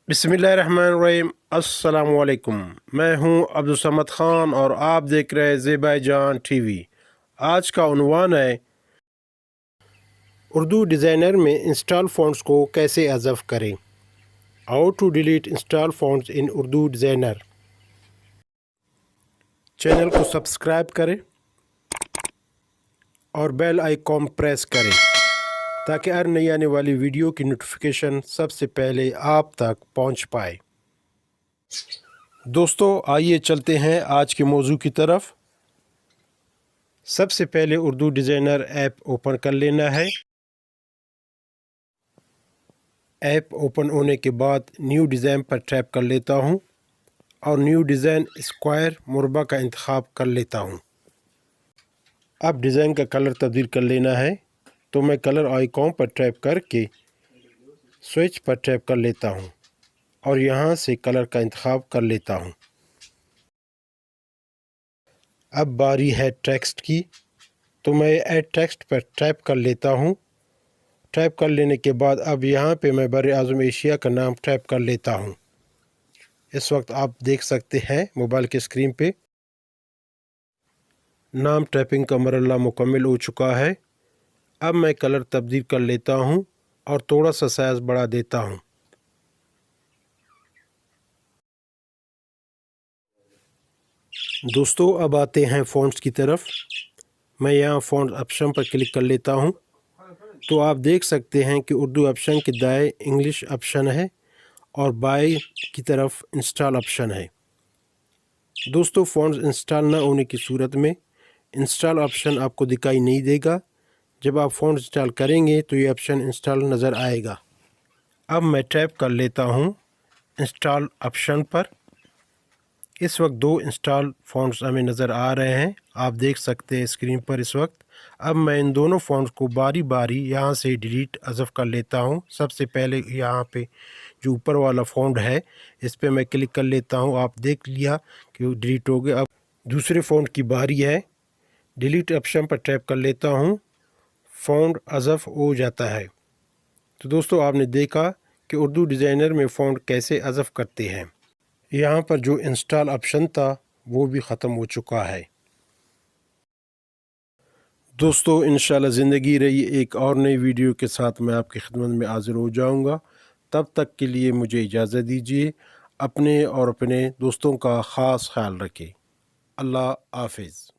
बिस्मिल्लाहिर्रहमानिर्रहीम। अस्सलाम वालेकुम। मैं हूं अब्दुल समद ख़ान और आप देख रहे हैं ज़ेबा जान टीवी। आज का उन्वान है उर्दू डिज़ाइनर में इंस्टॉल फ़ॉन्ट्स को कैसे हज़फ करें। How to delete install fonts in Urdu designer. Channel को सब्सक्राइब करें और बेल आइकॉन प्रेस करें ताकि हर नई आने वाली वीडियो की नोटिफिकेशन सबसे पहले आप तक पहुंच पाए। दोस्तों आइए चलते हैं आज के मौजू की तरफ। सबसे पहले उर्दू डिज़ाइनर ऐप ओपन कर लेना है। ऐप ओपन होने के बाद न्यू डिज़ाइन पर टैप कर लेता हूं और न्यू डिज़ाइन स्क्वायर मुरबा का इंतखाब कर लेता हूं। अब डिज़ाइन का कलर तब्दील कर लेना है, तो मैं कलर आइकॉन पर टैप करके स्विच पर टैप कर लेता हूं और यहां से कलर का इंतखाब कर लेता हूं। अब बारी है टेक्स्ट की, तो मैं ऐड टेक्स्ट पर टैप कर लेता हूं। टैप कर लेने के बाद अब यहां पे मैं बर आज़म एशिया का नाम टैप कर लेता हूं। इस वक्त आप देख सकते हैं मोबाइल के स्क्रीन पे नाम टैपिंग का मरहला मुकम्मल हो चुका है। अब मैं कलर तब्दील कर लेता हूं और थोड़ा सा साइज़ बढ़ा देता हूं। दोस्तों अब आते हैं फ़ॉन्ट्स की तरफ। मैं यहाँ फ़ॉन्ट ऑप्शन पर क्लिक कर लेता हूँ, तो आप देख सकते हैं कि उर्दू ऑप्शन के दाएं इंग्लिश ऑप्शन है और बाएं की तरफ इंस्टॉल ऑप्शन है। दोस्तों फ़ॉन्ट्स इंस्टॉल ना होने की सूरत में इंस्टॉल ऑप्शन आपको दिखाई नहीं देगा। जब आप फ़ॉन्ट इंस्टॉल करेंगे तो ये ऑप्शन इंस्टॉल नज़र आएगा। अब मैं टैप कर लेता हूँ इंस्टॉल ऑप्शन पर। इस वक्त दो इंस्टॉल फ़ॉन्ट्स हमें नज़र आ रहे हैं, आप देख सकते हैं स्क्रीन पर इस वक्त। अब मैं इन दोनों फ़ॉन्ट्स को बारी बारी यहाँ से डिलीट हज़फ कर लेता हूँ। सबसे पहले यहाँ पे जो ऊपर वाला फ़ॉन्ट है इस पे मैं क्लिक कर लेता हूँ। आप देख लिया कि वो डिलीट हो गया। अब दूसरे फ़ॉन्ट की बारी है। डिलीट ऑप्शन पर टैप कर लेता हूँ, फ़ॉन्ट हज़फ हो जाता है। तो दोस्तों आपने देखा कि उर्दू डिज़ाइनर में फ़ॉन्ट कैसे हज़फ करते हैं। यहाँ पर जो इंस्टॉल ऑप्शन था वो भी ख़त्म हो चुका है। दोस्तों इंशाल्लाह ज़िंदगी रही एक और नई वीडियो के साथ मैं आपकी खिदमत में हाज़िर हो जाऊँगा। तब तक के लिए मुझे इजाज़त दीजिए। अपने और अपने दोस्तों का ख़ास ख्याल रखें। अल्लाह हाफ़िज़।